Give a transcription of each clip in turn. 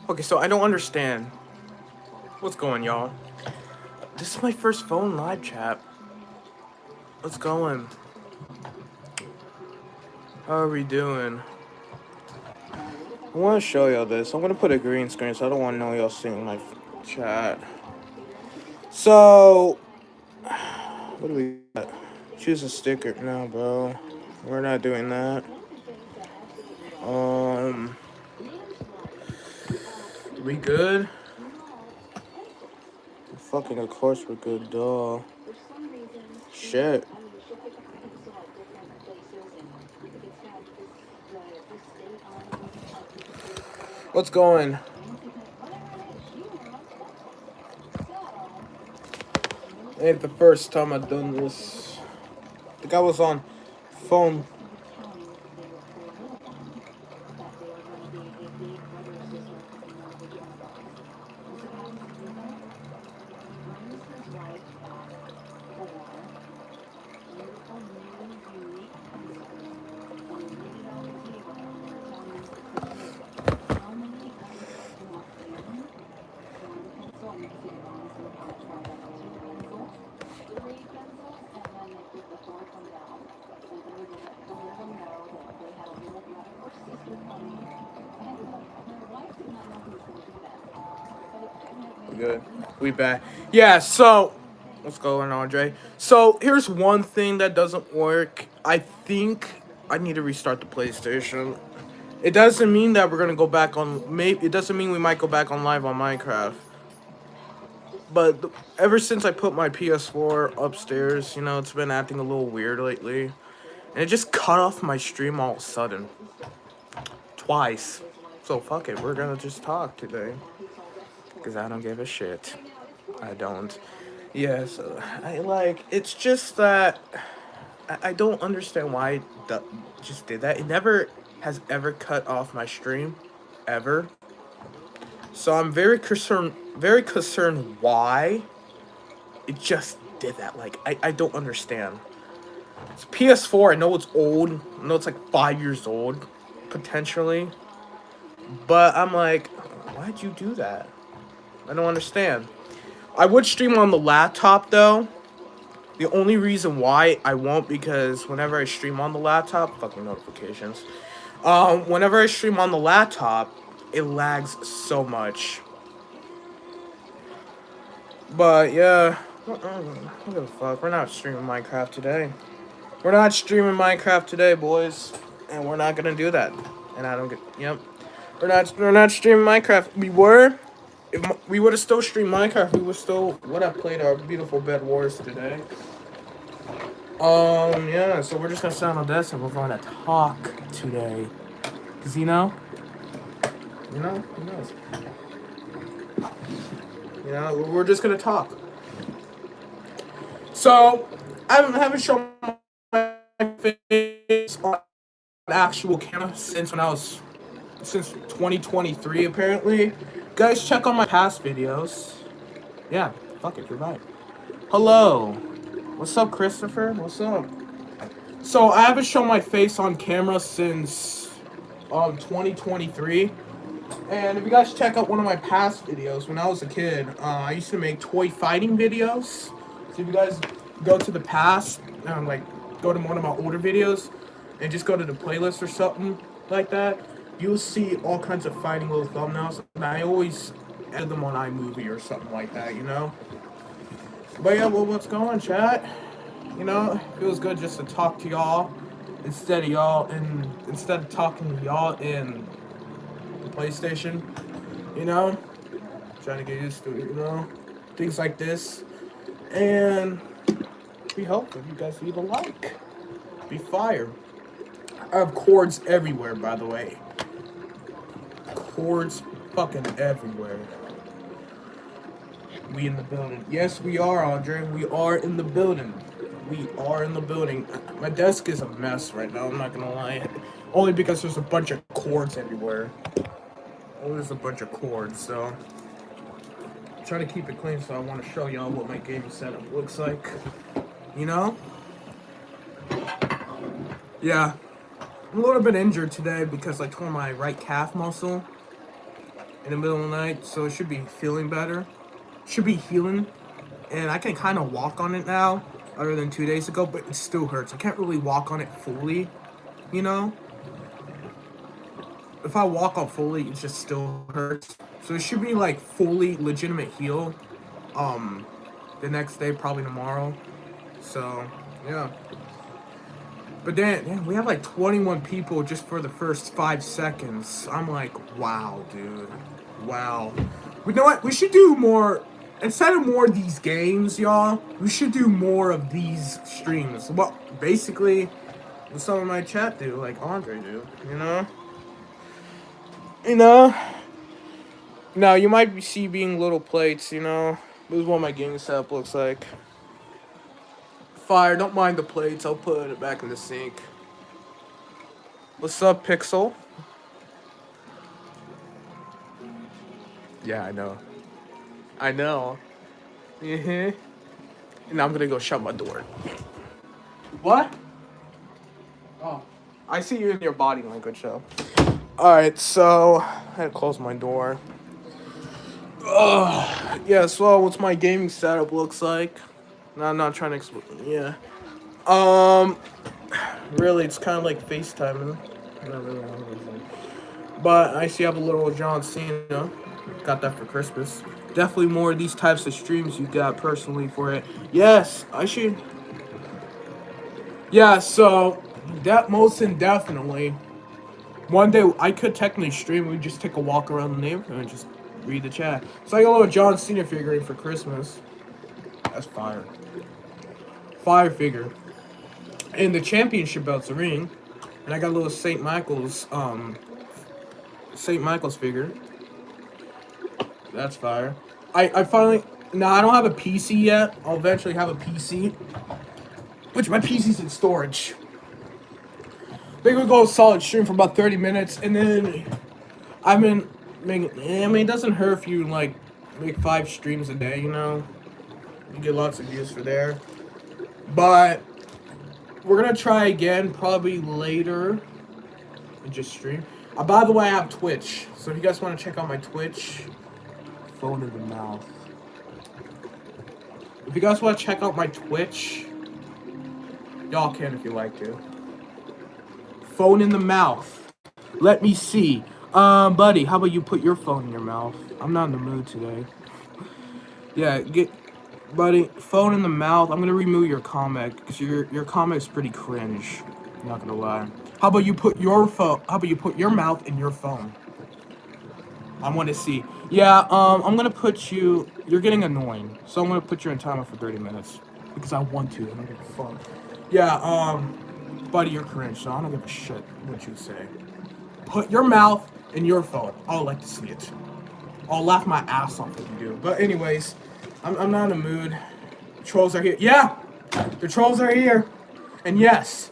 Okay, so I don't understand. What's going, y'all? This is my first phone live chat. What's going? How are we doing? I want to show y'all this. I'm gonna put a green screen, so I don't want to know y'all seeing my chat. So, what do we got? Choose a sticker. No, bro. We're not doing that. Um, we good? Fucking, of course we're good, duh. Shit. What's going? Ain't the first time I've done this. The guy was on phone. Good. We back. Yeah, so what's going on, Dre? So here's one thing that doesn't work. I think I need to restart the PlayStation. It doesn't mean that we're gonna go back on. Maybe it doesn't mean we might go back on live on Minecraft. But ever since I put my PS4 upstairs, it's been acting a little weird lately, and it just cut off my stream all of a sudden, twice. So fuck it, we're gonna just talk today, cause I don't give a shit. I don't. Yes, it's just that I don't understand why it just did that. It never has ever cut off my stream, ever. So I'm very concerned why it just did that. Like, I don't understand. It's PS4, I know it's old. I know it's like 5 years old, potentially. But I'm like, why'd you do that? I don't understand. I would stream on the laptop, though. The only reason why I won't, because whenever I stream on the laptop, fucking notifications. Whenever I stream on the laptop, it lags so much. But yeah, what the fuck? We're not streaming Minecraft today. We're not streaming Minecraft today, boys, and we're not gonna do that. And I don't get. Yep, we're not streaming Minecraft. We were. If we would have still streamed Minecraft, we would have played our beautiful Bed Wars today. Yeah, so we're just gonna sit on the desk and we're going to talk today. Cause who knows? We're just gonna talk. So, I haven't shown my face on actual camera since 2023 apparently. Guys, check on my past videos. Yeah, fuck it, you're right. Hello. What's up, Christopher? What's up? So I haven't shown my face on camera since 2023. And if you guys check out one of my past videos, when I was a kid, I used to make toy fighting videos. So if you guys go to the past, go to one of my older videos, and just go to the playlist or something like that, you'll see all kinds of fighting little thumbnails. And I always edit them on iMovie or something like that, But yeah, well, what's going on, chat? It feels good just to talk to y'all instead of talking to y'all in the PlayStation, you know? Trying to get used to it, things like this. And we hope that you guys leave a like. Be fire. I have cords everywhere, by the way. Cords fucking everywhere. We in the building. Yes, we are, Andre. We are in the building. We are in the building. My desk is a mess right now, I'm not gonna lie. Only because there's a bunch of cords everywhere. There's a bunch of cords, so I'm trying to keep it clean, so I want to show y'all what my gaming setup looks like. Yeah. I'm a little bit injured today because I tore my right calf muscle. in the middle of the night, so it should be feeling better. Should be healing, and I can kind of walk on it now, other than 2 days ago, but it still hurts. I can't really walk on it fully, you know? If I walk on fully, it just still hurts. So it should be like fully legitimate heal, um, the next day, probably tomorrow. So, yeah. But then we have like 21 people just for the first 5 seconds. I'm like, wow, dude. Wow. You know what? We should do more. Instead of more of these games, y'all, we should do more of these streams. Well, basically, what some of my chat do, like Andre do, you know? You know? Now, you might see being little plates, you know? This is what my gaming setup looks like. Fire, don't mind the plates. I'll put it back in the sink. What's up, Pixel? Yeah, I know. I know. And I'm gonna go shut my door. What? Oh. I see you in your body language, though. Alright, so I had to close my door. Yeah, so what's my gaming setup looks like? No, I'm not trying to explain. Yeah. Really, it's kind of like FaceTiming. Not really. But I see you have a little John Cena. Got that for Christmas. Definitely more of these types of streams you got personally for it. Yes, I should. Yeah, so that most indefinitely. One day I could technically stream. We just take a walk around the neighborhood and just read the chat. So I got a little John Cena figurine for Christmas. That's fire. Fire figure. And the championship belt's a ring. And I got a little St. Michael's figure. That's fire. I finally... Now, I don't have a PC yet. I'll eventually have a PC. Which my PC's in storage. I think we'll go solid stream for about 30 minutes. And then... I've been making... I mean, it doesn't hurt if you, like, make 5 streams a day, you know? You get lots of views for there. But... We're gonna try again, probably later. And just stream. By the way, I have Twitch. So if you guys want to check out my Twitch... Phone in the mouth. If you guys want to check out my Twitch, y'all can if you like to. Phone in the mouth. Let me see. Buddy, how about you put your phone in your mouth? I'm not in the mood today. Yeah, buddy, phone in the mouth. I'm gonna remove your comment because your comment's pretty cringe. Not gonna lie. How about you put your phone? How about you put your mouth in your phone? I want to see. Yeah, I'm gonna put you. You're getting annoying, so I'm gonna put you in timer for 30 minutes because I want to. I don't give a fuck. Yeah, buddy, you're cringe, so I don't give a shit what you say. Put your mouth in your phone. I'll like to see it. I'll laugh my ass off if you do. But anyways, I'm not in a mood. Trolls are here. Yeah, the trolls are here, and yes.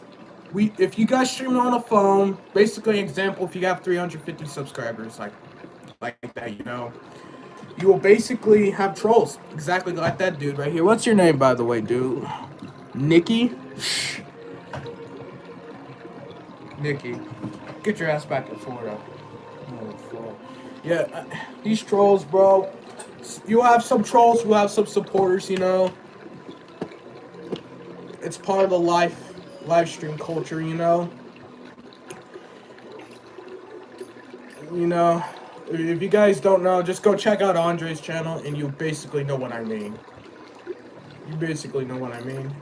If you guys stream on a phone, basically example, if you have 350 subscribers, like that, you know, you will basically have trolls exactly like that dude right here. What's your name, by the way, dude? Nikki? Nikki, get your ass back in Florida. Yeah, these trolls, bro. You have some trolls who have some supporters, you know. It's part of the live stream culture, you know. You know, if you guys don't know, just go check out Andre's channel and you basically know what I mean. You basically know what I mean.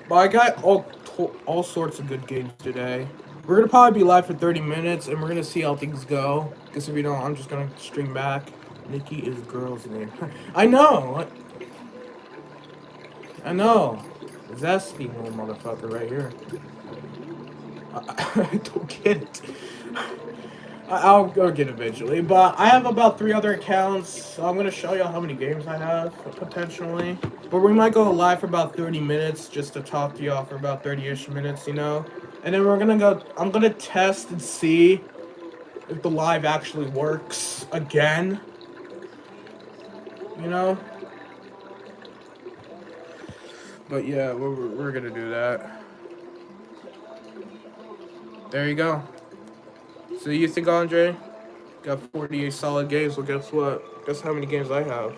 But I got all sorts of good games today. We're gonna probably be live for 30 minutes and we're gonna see how things go. Because if you don't, I'm just gonna stream back. Nikki is girl's name. I know. I know. Zesty little motherfucker right here. I don't get it. I'll go get it eventually. But I have about 3 other accounts. So I'm going to show you how many games I have, potentially. But we might go live for about 30 minutes just to talk to y'all for about 30-ish minutes, you know. And then we're going to go... I'm going to test and see if the live actually works again. You know? But yeah, we're going to do that. There you go. So you think Andre Got 48 solid games. Well, guess what? Guess how many games I have?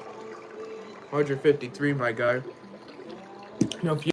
153, my guy. You know, if you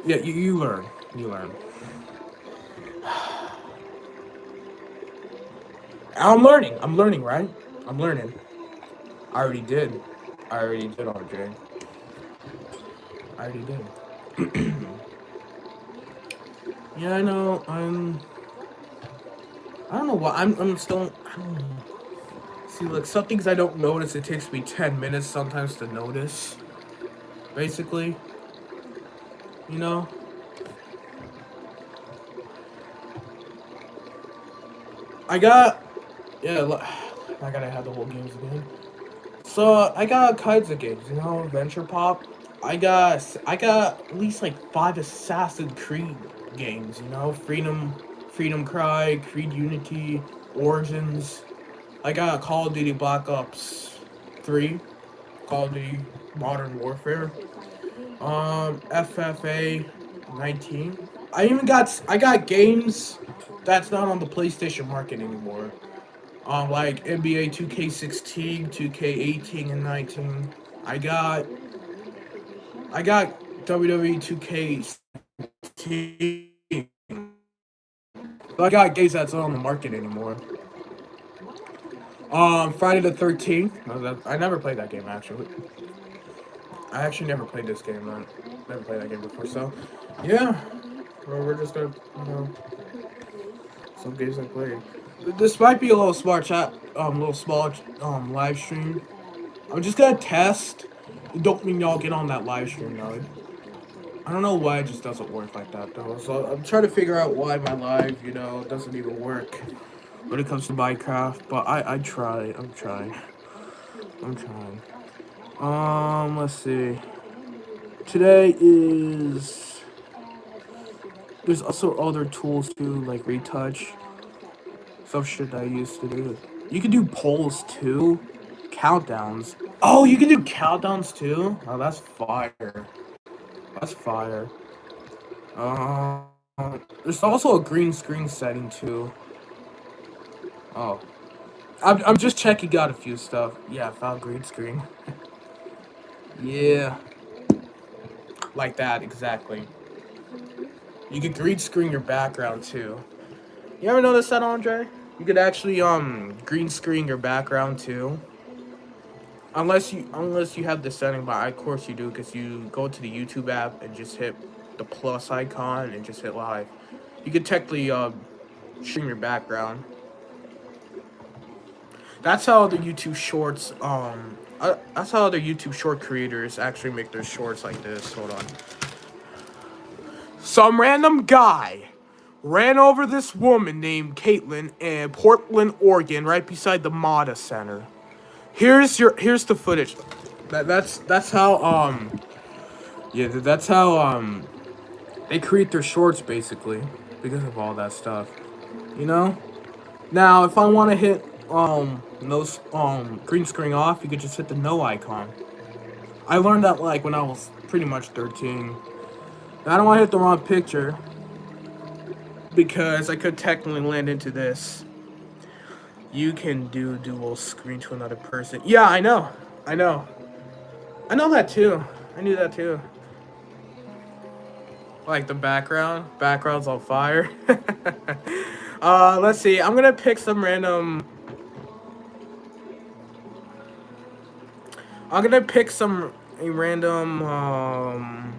yeah, you learn. You learn. I'm learning. I'm learning, right? I'm learning. I already did. I already did, RJ. I already did. Yeah, I know. I don't know why. I'm still. I don't know. See, like some things I don't notice. It takes me 10 minutes sometimes to notice. Basically, you know. I got. Yeah. I gotta have the whole games again. So I got kinds of games. You know, Venture Pop. I got at least like 5 Assassin's Creed games. You know, Freedom Cry, Creed Unity, Origins. I got Call of Duty Black Ops 3, Call of Duty Modern Warfare, FFA 19. I got games that's not on the PlayStation market anymore. Like NBA 2K16, 2K18 and 19. I got I got WWE 2K16. But I got games that's not on the market anymore. Friday the 13th. I never played that game actually. I actually never played this game. Man. Never played that game before. So, yeah, we're just gonna some games I played. This might be a little smart chat, little small live stream. I'm just gonna test. Don't mean y'all get on that live stream though. I don't know why it just doesn't work like that though. So I'm trying to figure out why my live, doesn't even work when it comes to Minecraft. But I try. I'm trying. I'm trying. Let's see. Today is. There's also other tools too, like retouch. Some shit that I used to do. You can do polls too. Countdowns. Oh, you can do countdowns too? Oh, that's fire. That's fire. Uh, there's also a green screen setting too. Oh. I'm just checking out a few stuff. Yeah, I found green screen. Yeah. Like that, exactly. You could green screen your background too. You ever notice that, Andre? You could actually green screen your background too. Unless you have the setting, but of course you do, because you go to the YouTube app and just hit the plus icon and just hit live. You can technically stream your background. That's how the YouTube Shorts that's how other YouTube short creators actually make their shorts like this. Hold on. Some random guy ran over this woman named Caitlin in Portland, Oregon, right beside the Mata Center. Here's the footage. That's how that's how they create their shorts basically because of all that stuff. You know? Now if I want to hit those green screen off, you could just hit the no icon. I learned that like when I was pretty much 13. I don't want to hit the wrong picture because I could technically land into this. You can do dual screen to another person. Yeah, I know. I know that too. I knew that too. Like the background's on fire. Let's see. I'm gonna pick some random. I'm gonna pick some random.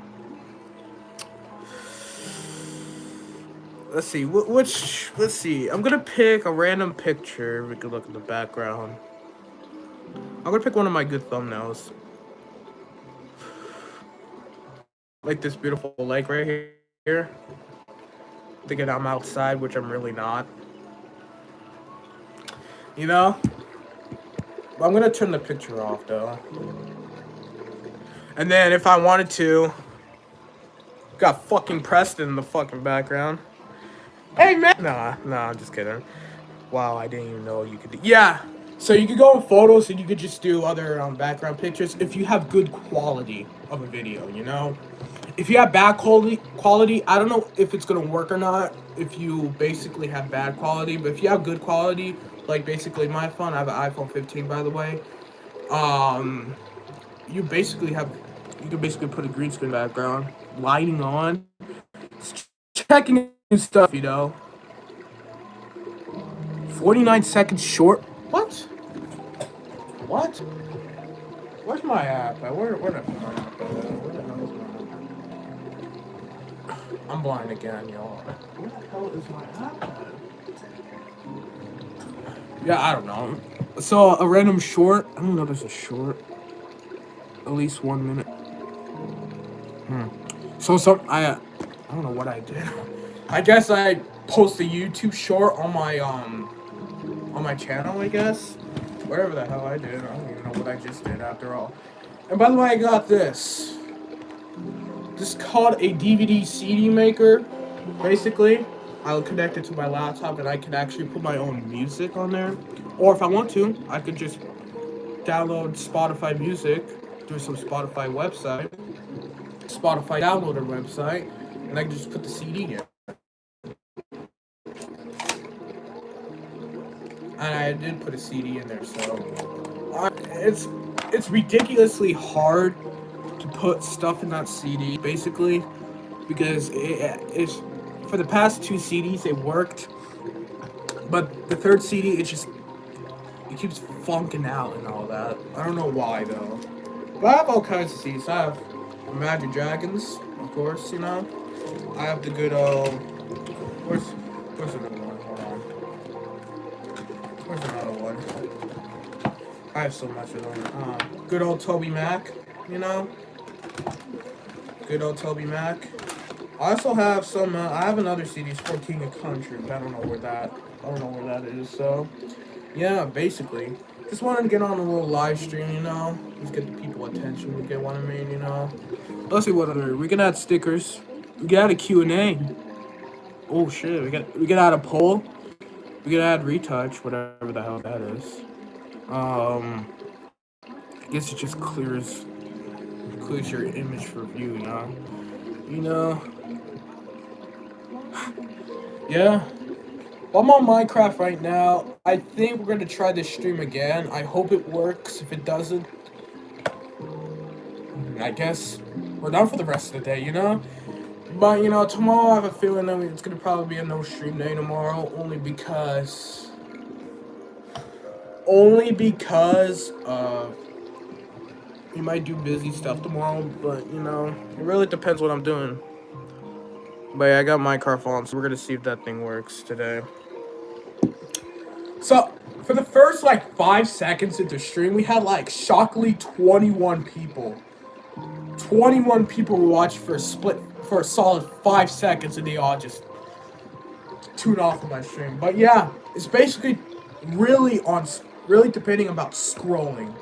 Let's see. Let's see. I'm gonna pick a random picture. We can look at the background. I'm gonna pick one of my good thumbnails. Like this beautiful lake right here. Thinking I'm outside, which I'm really not. You know? I'm gonna turn the picture off though. And then if I wanted to, got fucking Preston in the fucking background. Hey man! Nah, I'm just kidding. Wow, I didn't even know you could do. Yeah! So you could go in photos and you could just do other background pictures if you have good quality of a video, you know? If you have bad quality, I don't know if it's gonna work or not. If you basically have bad quality, but if you have good quality, like basically my phone, I have an iPhone 15 by the way. You can basically put a green screen background, lighting on, checking new stuff, you know. 49 seconds short. What? Where's my app? Where the hell is my app? I'm blind again, y'all. Where the hell is my app at? Yeah, I don't know. So a random short. I don't know if there's a short. At least 1 minute. So I don't know what I did. I guess I post a YouTube short on my channel, I guess. Whatever the hell I did. I don't even know what I just did after all. And by the way, I got this. This is called a DVD CD maker. Basically, I'll connect it to my laptop and I can actually put my own music on there. Or if I want to, I could just download Spotify music through some Spotify downloader website, and I can just put the CD in. And I did put a CD in there, so it's ridiculously hard to put stuff in that CD, basically, because it's for the past 2 CDs it worked, but the third CD it keeps funking out and all that. I don't know why though. But I have all kinds of CDs. I have Imagine Dragons, of course, you know. I have the good where's another one? Hold on. Where's another one? I have so much of them. Good old Toby Mac, you know. Good old Toby Mac. I also have some. I have another CD for King of Country, but I don't know where that is. So, yeah, basically, just wanted to get on a little live stream, you know. Just get the people attention. You get what I mean, you know. Let's see what other. We can add stickers. We can add a Q&A. Oh shit, we can add a poll. We can add retouch, whatever the hell that is. I guess it just clears your image for view, you know. You know. Yeah. I'm on Minecraft right now. I think we're gonna try this stream again. I hope it works. If it doesn't, I guess we're done for the rest of the day, you know? But, you know, tomorrow I have a feeling that it's gonna probably be a no stream day tomorrow, only because we might do busy stuff tomorrow, but, you know, it really depends what I'm doing. But yeah, I got Minecraft on, so we're gonna see if that thing works today. So, for the first, 5 seconds into stream, we had, shockingly 21 people. 21 people were watching for a solid 5 seconds, and they all just tune off of my stream. But yeah, it's basically really really depending about scrolling.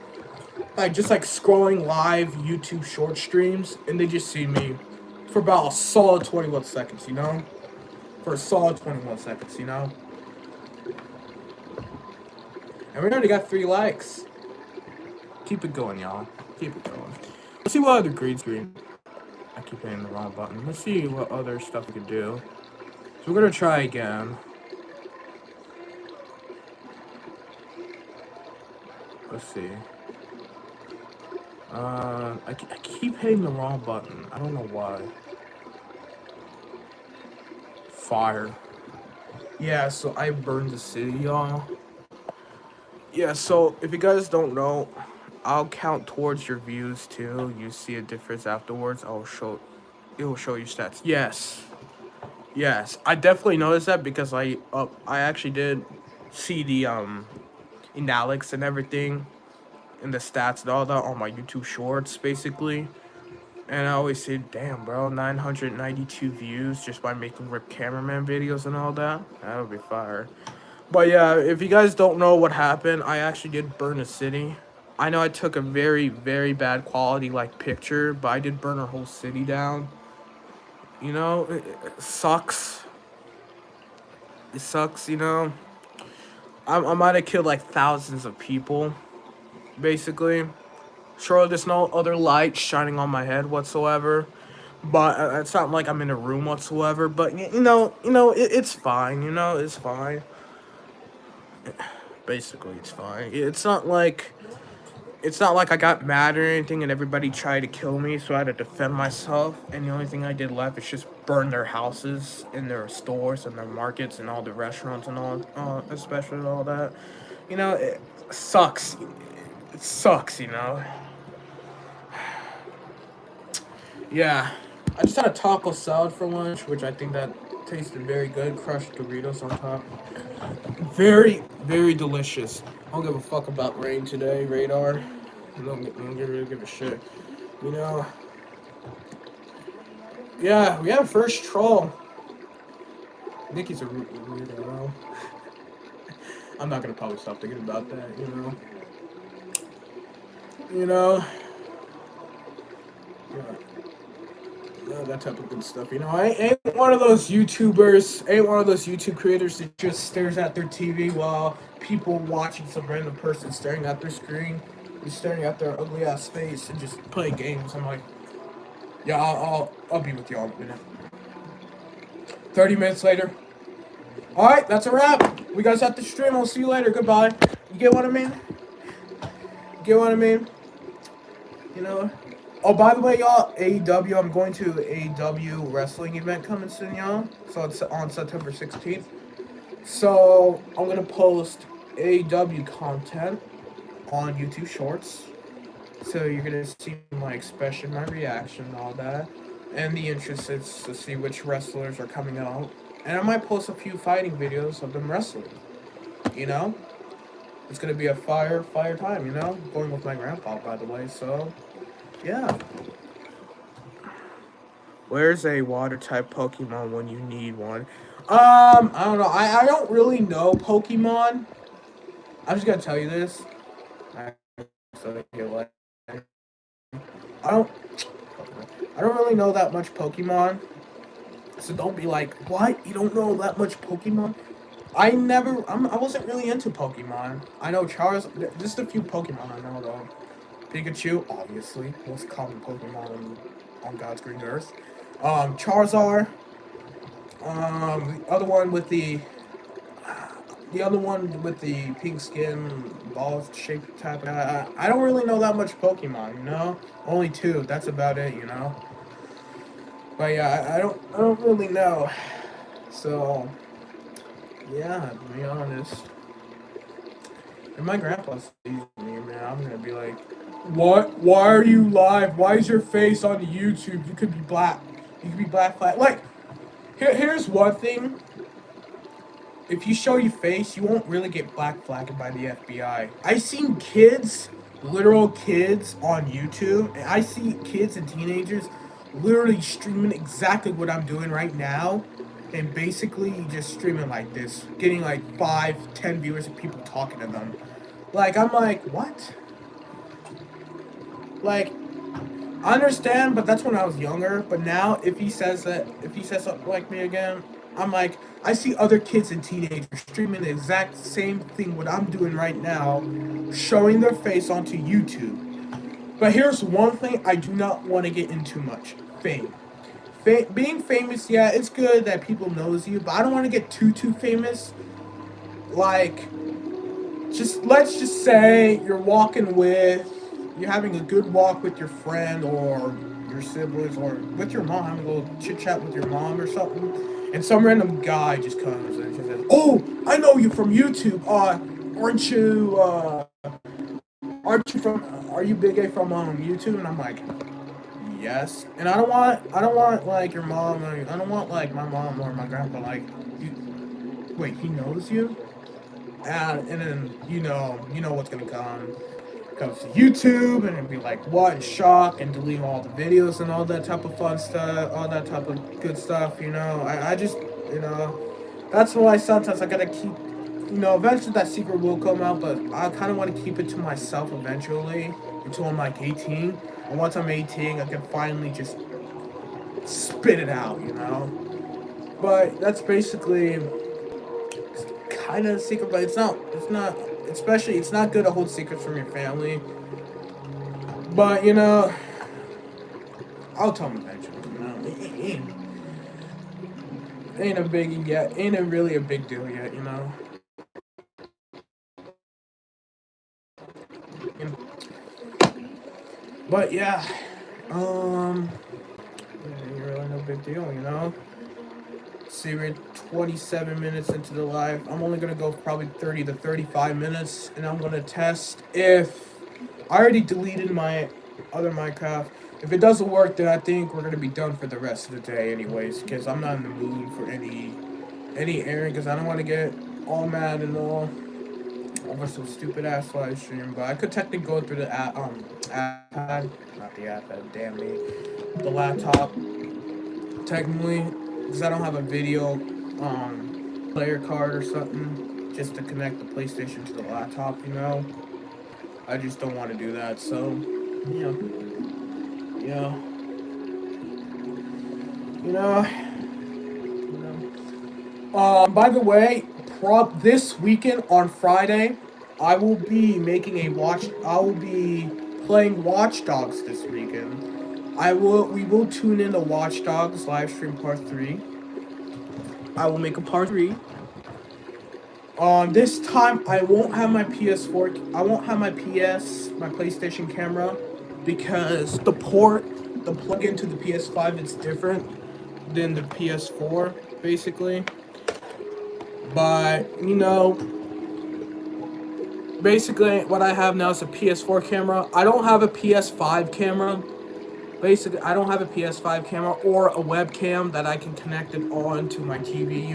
Like just like scrolling live YouTube short streams, and they just see me for about a solid 21 seconds, you know? For a solid 21 seconds, you know? And we already got 3 likes. Keep it going, y'all. Keep it going. Let's see what other green screen. I keep hitting the wrong button. Let's see what other stuff we can do. So we're gonna try again. Let's see. I keep hitting the wrong button. I don't know why. Fire. Yeah, so I burned the city, y'all. Yeah, so if you guys don't know, I'll count towards your views too. You see a difference afterwards. It will show you stats. Yes, I definitely noticed that because I actually did see the analytics and everything, and the stats and all that on my YouTube Shorts, basically. And I always say, damn, bro, 992 views just by making Rip Cameraman videos and all that. That would be fire. But yeah, if you guys don't know what happened, I actually did burn a city. I know I took a very, very bad quality, like, picture, but I did burn a whole city down. You know, it sucks. It sucks, you know. I might have killed, like, thousands of people, basically. Sure, there's no other light shining on my head whatsoever. But it's not like I'm in a room whatsoever. But, you know, it's fine, you know, it's fine. Basically, it's fine. It's not like I got mad or anything and everybody tried to kill me, so I had to defend myself. And the only thing I did left is just burn their houses and their stores and their markets and all the restaurants and all especially all that. You know, it sucks. It sucks, you know. Yeah, I just had a taco salad for lunch, which I think that tasted very good. Crushed Doritos on top. Very, very delicious. I don't give a fuck about rain today, radar. I don't really give a shit. You know. Yeah, we have first troll. Nikki's a weirdo. I'm not gonna probably stop thinking about that, you know. You know. Yeah, that type of good stuff. You know, I ain't one of those YouTubers, ain't one of those YouTube creators that just stares at their TV while people watching some random person staring at their screen, just staring at their ugly ass face and just play games. I'm like, yeah, I'll be with y'all in a minute. 30 minutes later. All right, that's a wrap. We guys at the stream. I'll see you later. Goodbye. You get what I mean? Get what I mean? You know. Oh, by the way, y'all, AEW, I'm going to AEW wrestling event coming soon, y'all. So it's on September 16th. So I'm going to post AEW content on YouTube Shorts. So you're going to see my expression, my reaction, and all that. And the interest is to see which wrestlers are coming out. And I might post a few fighting videos of them wrestling. You know? It's going to be a fire time, you know? Going with my grandpa, by the way, so... yeah. Where's a water type Pokemon when you need one? I don't know. I don't really know Pokemon. I'm just gonna tell you this. I don't really know that much Pokemon. So don't be like, what? You don't know that much Pokemon? I wasn't really into Pokemon. I know just a few Pokemon I know though. Pikachu, obviously, most common Pokemon on God's green earth. Charizard. The other one with the pink skin, ball shaped type. I don't really know that much Pokemon, you know. Only 2. That's about it, you know. But yeah, I don't really know. So yeah, to be honest. If my grandpa sees me, man, I'm gonna be like, what? Why are you live? Why is your face on YouTube? You could be black. You could be black flag. Like, here's one thing. If you show your face, you won't really get black flagged by the FBI. I seen kids, literal kids on YouTube, and I see kids and teenagers literally streaming exactly what I'm doing right now, and basically just streaming like this, getting like 5, 10 viewers and people talking to them. Like I'm like, what? Like I understand, but that's when I was younger. But now, if he says something like me again, I'm like, I see other kids and teenagers streaming the exact same thing what I'm doing right now, showing their face onto YouTube. But here's one thing I do not want to get into much: fame. Being famous, yeah, it's good that people knows you, but I don't want to get too famous. Like, let's just say you're having a good walk with your friend or your siblings or with your mom, having a little chit chat with your mom or something, and some random guy just comes and just says, "Oh, I know you from YouTube. Aren't you? Aren't you from? Are you Big A from YouTube?" And I'm like, "Yes." And I don't want like your mom. Or, I don't want like my mom or my grandpa. Like, wait, he knows you? And then you know what's gonna come. Comes to YouTube and it'd be like, what? Shock and delete all the videos and all that type of fun stuff, all that type of good stuff. I just, that's why sometimes I gotta keep, eventually that secret will come out, but I kind of want to keep it to myself eventually until I'm like 18. And once I'm 18, I can finally just spit it out. But that's basically kind of a secret, but especially, it's not good to hold secrets from your family. But, I'll tell them eventually, Ain't a biggie yet. Ain't a really a big deal yet. But, yeah. Ain't really no big deal. See, we're 27 minutes into the live. I'm only gonna go probably 30 to 35 minutes, and I'm gonna test if I already deleted my other Minecraft. If it doesn't work, then I think we're gonna be done for the rest of the day, anyways. Because I'm not in the mood for any airing. Because I don't want to get all mad and all over some stupid ass live stream. But I could technically go through the iPad, not the iPad. Damn me, the laptop. Technically, because I don't have a video player card or something just to connect the PlayStation to the laptop. I just don't want to do that. So, yeah, yeah, you know, by the way, this weekend on Friday, I will be I will be playing Watch Dogs this weekend. We will tune in to Watch Dogs live stream part 3. I will make a part 3. This time I won't have my PS4. I won't have my PlayStation camera, because the plug into the PS5, it's different than the PS4, basically. But basically what I have now is a PS4 camera. I don't have a PS5 camera. Basically, I don't have a PS5 camera or a webcam that I can connect it on to my TV.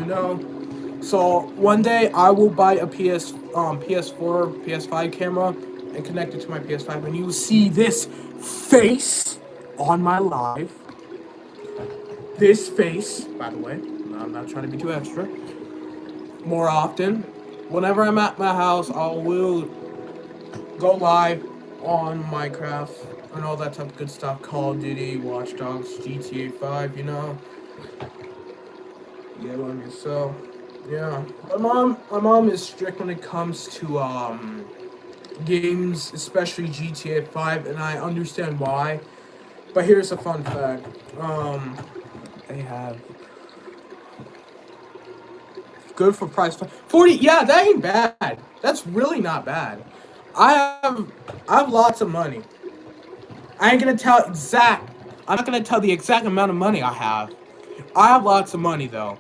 So one day I will buy a PS4, PS5 camera and connect it to my PS5, and you will see this face on my live. This face, by the way, I'm not trying to be too extra. More often, whenever I'm at my house, I will go live on Minecraft and all that type of good stuff. Call of Duty, Watch Dogs, GTA 5, You know what I mean? So, yeah. My mom is strict when it comes to games, especially GTA 5, and I understand why. But here's a fun fact. They have good for price 40. Yeah, that ain't bad. That's really not bad. I have lots of money. I ain't gonna tell exact. I'm not gonna tell the exact amount of money I have. I have lots of money though.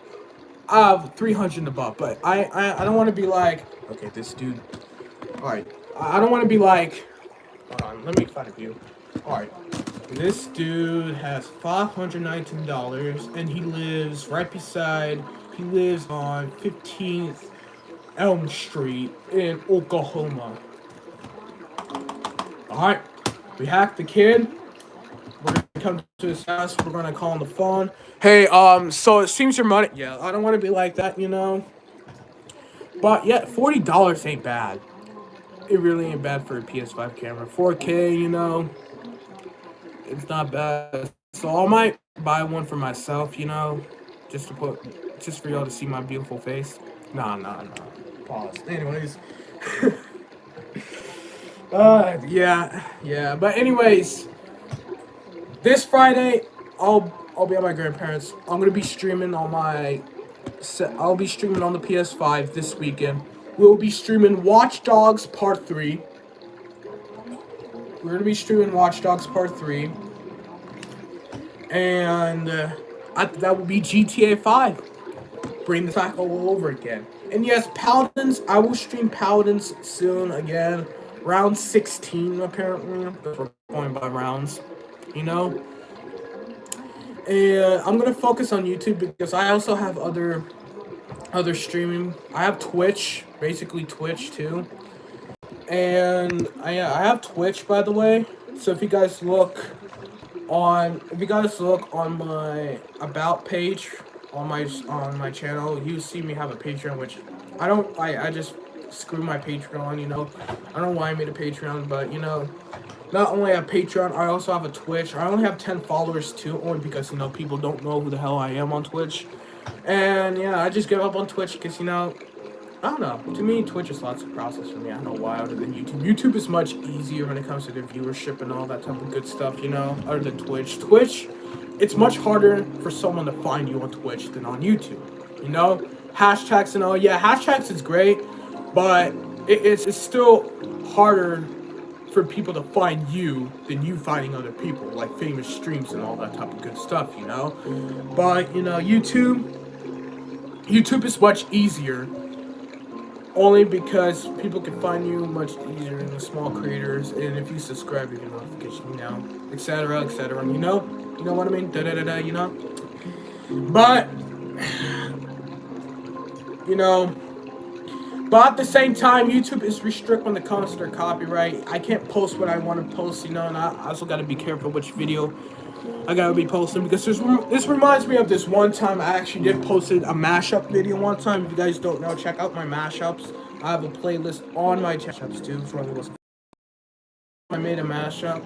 I have 300 above, but I don't want to be like, okay, this dude. All right, I don't want to be like. Hold on, let me find a view. All right, this dude has $519, and he lives right beside. He lives on 15th Elm Street in Oklahoma. All right, we hacked the kid. We're gonna come to his house. We're gonna call on the phone. Hey, so it seems your money. Yeah, I don't want to be like that, you know. But yeah, $40 ain't bad. It really ain't bad for a PS5 camera. 4K, you know, it's not bad. So I might buy one for myself, you know, just for y'all to see my beautiful face. Nah. Pause. Anyways, yeah. But anyways, this Friday, I'll be at my grandparents. I'm gonna be streaming on my. I'll be streaming on the PS5 this weekend. We'll be streaming Watch Dogs Part 3. We're gonna be streaming Watch Dogs Part 3. And that will be GTA 5. Bring the back all over again. And yes, Paladins, I will stream Paladins soon again. Round 16, apparently. We're going by rounds, you know? And I'm gonna focus on YouTube because I also have other streaming. I have Twitch, basically Twitch too. And I have Twitch, by the way. So if you guys look on my about page on my channel, you see me have a Patreon, which I just screw my Patreon, you know. I don't know why I made a Patreon, but you know, not only have Patreon, I also have a Twitch. I only have 10 followers too, only because, you know, people don't know who the hell I am on Twitch. And yeah, I just give up on Twitch because, you know, I don't know. To me, Twitch is lots of process for me. I don't know why, other than YouTube. YouTube is much easier when it comes to the viewership and all that type of good stuff, you know, other than Twitch. Twitch, it's much harder for someone to find you on Twitch than on YouTube, you know? Hashtags and all. Yeah, hashtags is great, but it's still harder for people to find you than you finding other people, like famous streams and all that type of good stuff, you know? But, you know, YouTube is much easier only because people can find you much easier than the small creators, and if you subscribe, you get notification, you know, etc., you know what I mean, you know. But you know, but at the same time, YouTube is restrict when it comes to their copyright. I can't post what I want to post, you know, and I also got to be careful which video I gotta be posting, because this reminds me of this one time I actually did posted a mashup video one time. If you guys don't know, check out my mashups. I have a playlist on my mashups too. I made a mashup.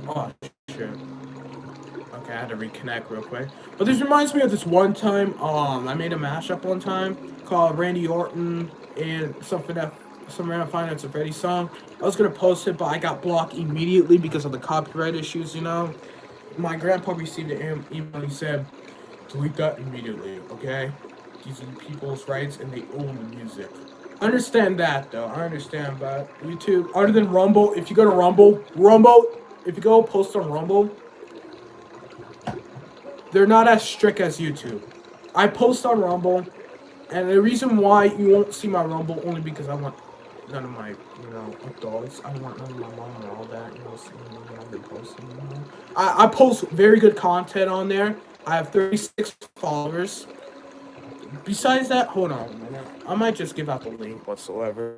Oh shit. Okay, I had to reconnect real quick. But this reminds me of this one time. I made a mashup one time called Randy Orton and some random Finance of Freddy song. I was gonna post it, but I got blocked immediately because of the copyright issues, you know. My grandpa received an email. He said, delete that immediately, okay? These are people's rights and they own the music. I understand that, though. I understand, but YouTube, other than Rumble, if you go to Rumble, if you go post on Rumble, they're not as strict as YouTube. I post on Rumble, and the reason why you won't see my Rumble only because I want none of my, you know, adults. I don't want none of my mom and all that, you know, seeing what I've been posting, you know. I post very good content on there. I have 36 followers. Besides that, hold on a minute. I might just give out the link whatsoever.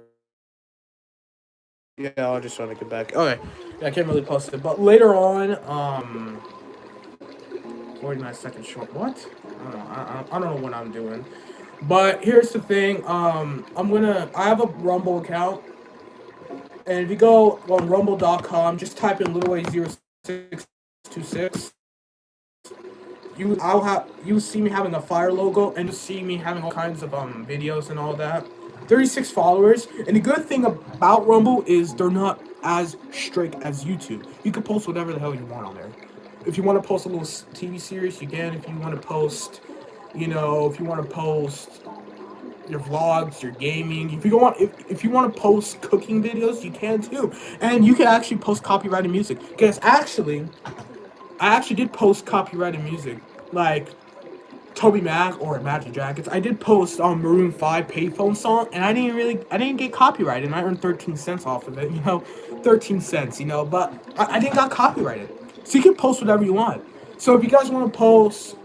Yeah, I'll just try to get back. Okay. Yeah, I can't really post it. But later on, 49 seconds short. What? I don't know what I'm doing. But here's the thing. I have a Rumble account. And if you go on rumble.com, just type in littleway0626. You will see me having a fire logo, and you'll see me having all kinds of videos and all that. 36 followers, and the good thing about Rumble is they're not as strict as YouTube. You can post whatever the hell you want on there. If you want to post a little TV series, you can. If you want to post, you know, if you want to post your vlogs, your gaming. If you want to post cooking videos, you can too. And you can actually post copyrighted music. Because I actually did post copyrighted music, like Toby Mac or Imagine Dragons. I did post on Maroon 5 Payphone song, and I didn't get copyrighted, and I earned 13 cents off of it, you know, 13 cents, you know, but I didn't got copyrighted. So you can post whatever you want. So if you guys want to post,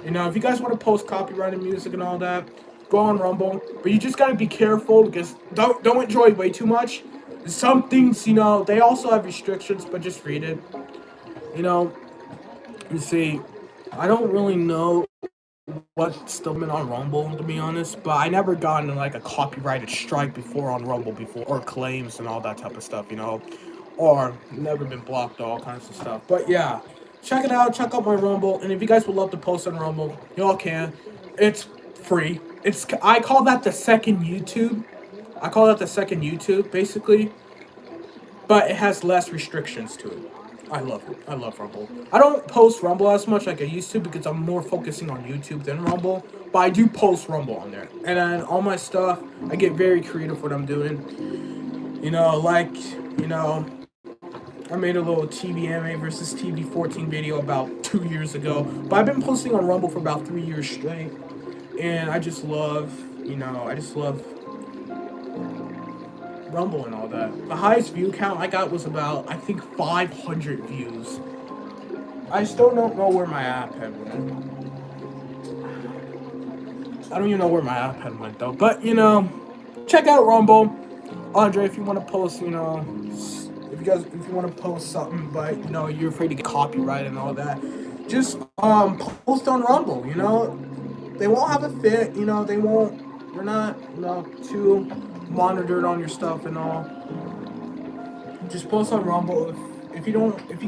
you know, if you guys want to post copyrighted music and all that, go on Rumble. But you just gotta be careful, because don't enjoy way too much. Some things, you know, they also have restrictions, but just read it. You know, you see, I don't really know what's still been on Rumble to be honest, but I never gotten like a copyrighted strike before on Rumble before, or claims and all that type of stuff, or never been blocked, all kinds of stuff. But yeah, check it out. Check out my Rumble, and if you guys would love to post on Rumble, y'all can. It's free. I call that the second YouTube. I call that the second YouTube, basically, but it has less restrictions to it. I love it. I love Rumble. I don't post Rumble as much like I used to because I'm more focusing on YouTube than Rumble. But I do post Rumble on there. And then all my stuff, I get very creative what I'm doing. You know, I made a little TVMA versus TV14 video about 2 years ago. But I've been posting on Rumble for about 3 years straight. And I just love Rumble and all that. The highest view count I got was about, I think, 500 views. I still don't know where my iPad went. I don't even know where my iPad went though. But check out Rumble, Andre. If you want to post, if you want to post something, but you're afraid to get copyright and all that, just post on Rumble. They won't have a fit. They won't. They're not too monitored on your stuff and all. Just post on Rumble. If you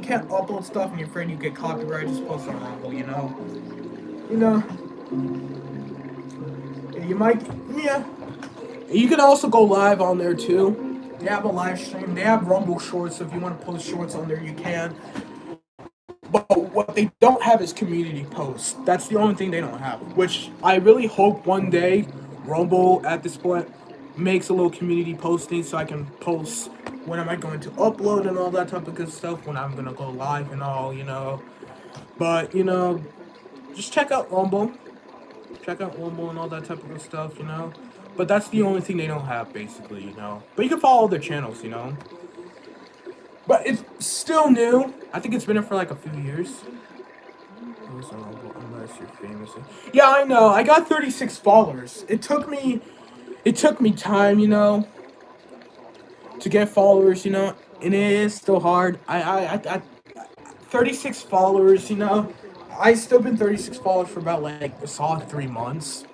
can't upload stuff and you're afraid you get copyright, just post on Rumble. You might, yeah. You can also go live on there too. They have a live stream. They have Rumble Shorts, so if you want to post shorts on there, you can. But what they don't have is community posts. That's the only thing they don't have. Which I really hope one day Rumble at this point makes a little community posting so I can post when am I going to upload and all that type of good stuff, when I'm gonna go live and all, But just check out Rumble. Check out Rumble and all that type of good stuff, But that's the only thing they don't have, basically, But you can follow their channels, But it's still new. I think it's been there for like a few years. Unless you're famous. Yeah, I know. I got 36 followers. It took me time, to get followers, and it is still hard. I 36 followers, I still been 36 followers for about like a solid 3 months,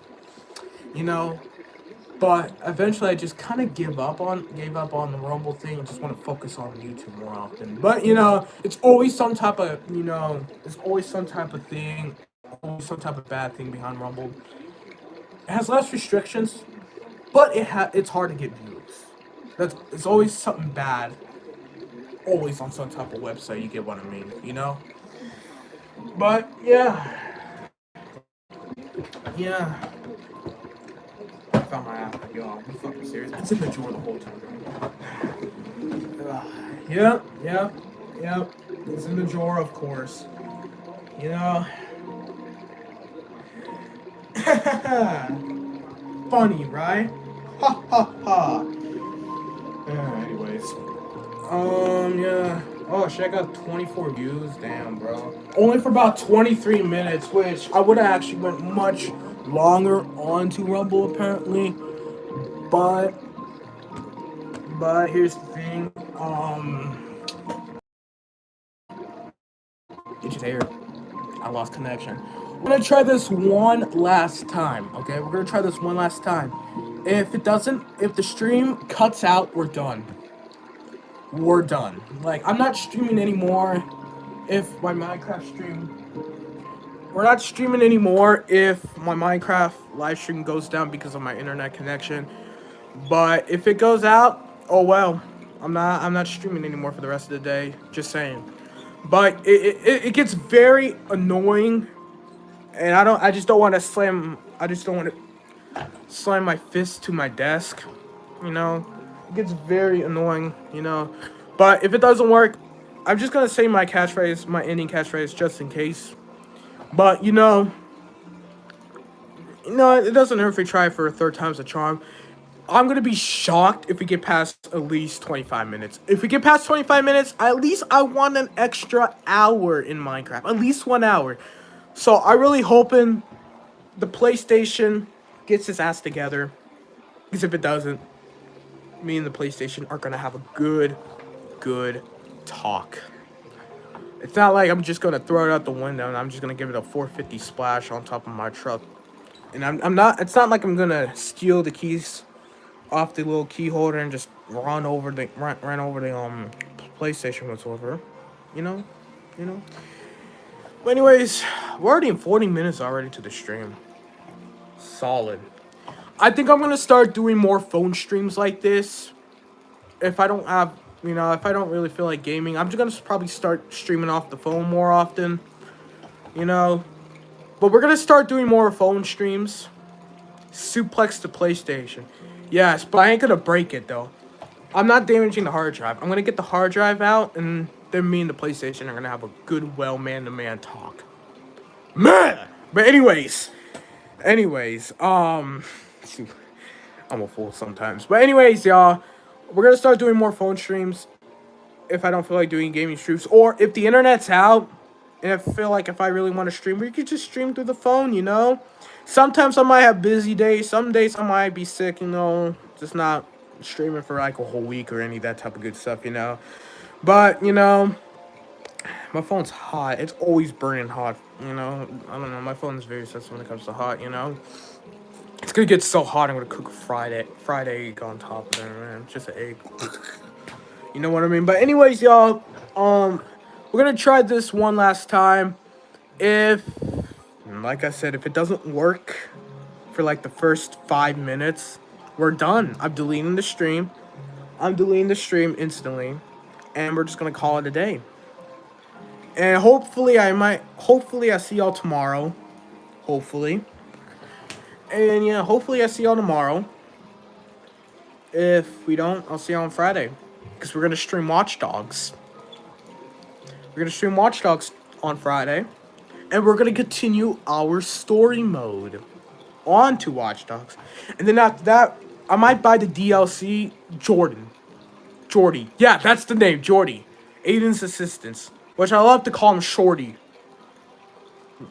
you know. But eventually, I just kind of gave up on the Rumble thing and just want to focus on YouTube more often. But it's always some type of there's always some type of thing, always some type of bad thing behind Rumble. It has less restrictions, but it's hard to get views. It's always something bad. Always on some type of website, you get what I mean, But yeah. I found my app. Y'all, I'm fucking serious. It's in the drawer the whole time. Yep. It's in the drawer, of course. Funny, right? Ha ha ha. Anyways. Yeah. Oh shit, I got 24 views. Damn, bro. Only for about 23 minutes, which I would have actually went much longer onto Rumble apparently. But here's the thing. It's just here. I lost connection. We're gonna try this one last time, okay? We're gonna try this one last time. If the stream cuts out, we're done. We're done. Like, I'm not streaming anymore if my Minecraft stream... We're not streaming anymore if my Minecraft live stream goes down because of my internet connection. But if it goes out, oh well. I'm not streaming anymore for the rest of the day. Just saying. But it gets very annoying, and I just don't want to slam my fist to my desk, It gets very annoying, But if it doesn't work, I'm just gonna say my catchphrase, my ending catchphrase, just in case. But it doesn't hurt if we try for a third time's a charm. I'm gonna be shocked if we get past at least 25 minutes. If we get past 25 minutes, at least I want an extra hour in Minecraft. At least 1 hour. So I'm really hoping the PlayStation gets its ass together. Because if it doesn't, me and the PlayStation are gonna have a good talk. It's not like I'm just gonna throw it out the window and I'm just gonna give it a 450 splash on top of my truck. And I'm not. It's not like I'm gonna steal the keys off the little key holder and just run over the PlayStation whatsoever. You know, you know. But anyways, we're already in 40 minutes already to the stream. Solid. I think I'm gonna start doing more phone streams like this. If I don't have, if I don't really feel like gaming, I'm just gonna probably start streaming off the phone more often. You know, but we're gonna start doing more phone streams. Suplex to PlayStation. Yes, but I ain't gonna break it though. I'm not damaging the hard drive. I'm gonna get the hard drive out, and then me and the PlayStation are gonna have a good, well, man-to-man talk. Man! But anyways, I'm a fool sometimes. But anyways, y'all, we're gonna start doing more phone streams if I don't feel like doing gaming streams. Or if the internet's out, and I feel like if I really want to stream, we could just stream through the phone, you know? Sometimes I might have busy days. Some days I might be sick, you know? Just not streaming for like a whole week or any of that type of good stuff, you know? But, you know, my phone's hot. It's always burning hot, you know? I don't know. My phone's very sensitive when it comes to hot, you know? It's gonna get so hot, I'm gonna cook a fried egg on top of it, man. Just an egg. You know what I mean? But anyways, y'all, we're gonna try this one last time. If, like I said, if it doesn't work for like the first 5 minutes, we're done. I'm deleting the stream. I'm deleting the stream instantly, and we're just gonna call it a day. And hopefully I see y'all tomorrow. Hopefully. And yeah, hopefully I see y'all tomorrow. If we don't, I'll see y'all on Friday. Because we're gonna stream Watch Dogs. We're gonna stream Watch Dogs on Friday. And we're gonna continue our story mode onto Watch Dogs. And then after that, I might buy the DLC Jordy. Yeah, that's the name, Jordy. Aiden's assistants. Which I love to call him Shorty.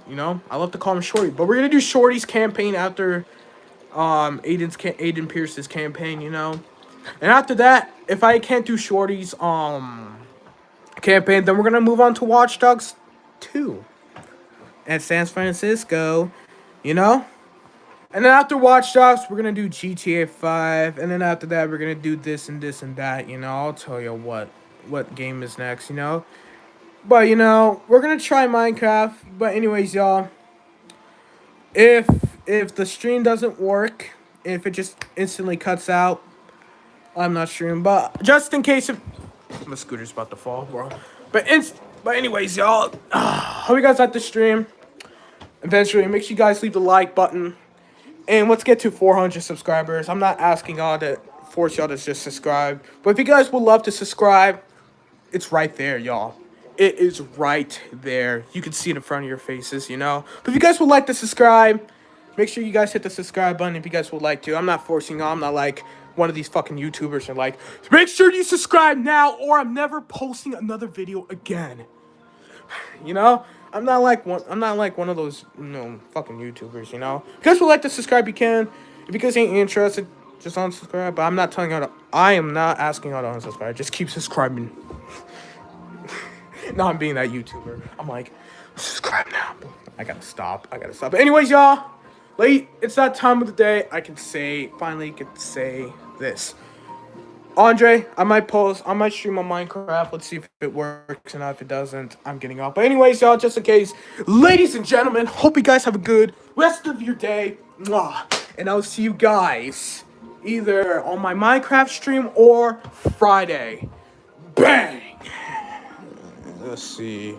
You know? I love to call him Shorty. But we're gonna do Shorty's campaign after Aiden Pierce's campaign, you know? And after that, if I can't do Shorty's campaign, then we're gonna move on to Watch Dogs 2 at San Francisco, you know? And then after Watch Dogs, we're gonna do GTA 5, and then after that, we're gonna do this and this and that, you know? I'll tell you what game is next, you know? But, you know, we're gonna try Minecraft. But anyways, y'all, if the stream doesn't work, if it just instantly cuts out, I'm not streaming. But just in case if my scooter's about to fall, bro. But anyways, y'all, hope you guys like the stream. Eventually, make sure you guys leave the like button. And let's get to 400 subscribers. I'm not asking y'all to force y'all to just subscribe. But if you guys would love to subscribe, it's right there, y'all. It is right there. You can see it in front of your faces, you know. But if you guys would like to subscribe, make sure you guys hit the subscribe button if you guys would like to. I'm not forcing y'all. I'm not like one of these fucking YouTubers and like, make sure you subscribe now or I'm never posting another video again. You know? I'm not like one of those, fucking YouTubers, you know? If you guys would like to subscribe, you can. If you guys ain't interested, just unsubscribe. But I'm not telling y'all to, I am not asking y'all to unsubscribe. Just keep subscribing. Now I'm being that YouTuber. I'm like, subscribe now. I gotta stop. But anyways, y'all, it's that time of the day. I finally get to say this. Andre, I might stream on Minecraft. Let's see if it works, and if it doesn't, I'm getting off. But anyways, y'all, just in case, ladies and gentlemen, hope you guys have a good rest of your day. Mwah. And I'll see you guys either on my Minecraft stream or Friday. Bang! Let's see.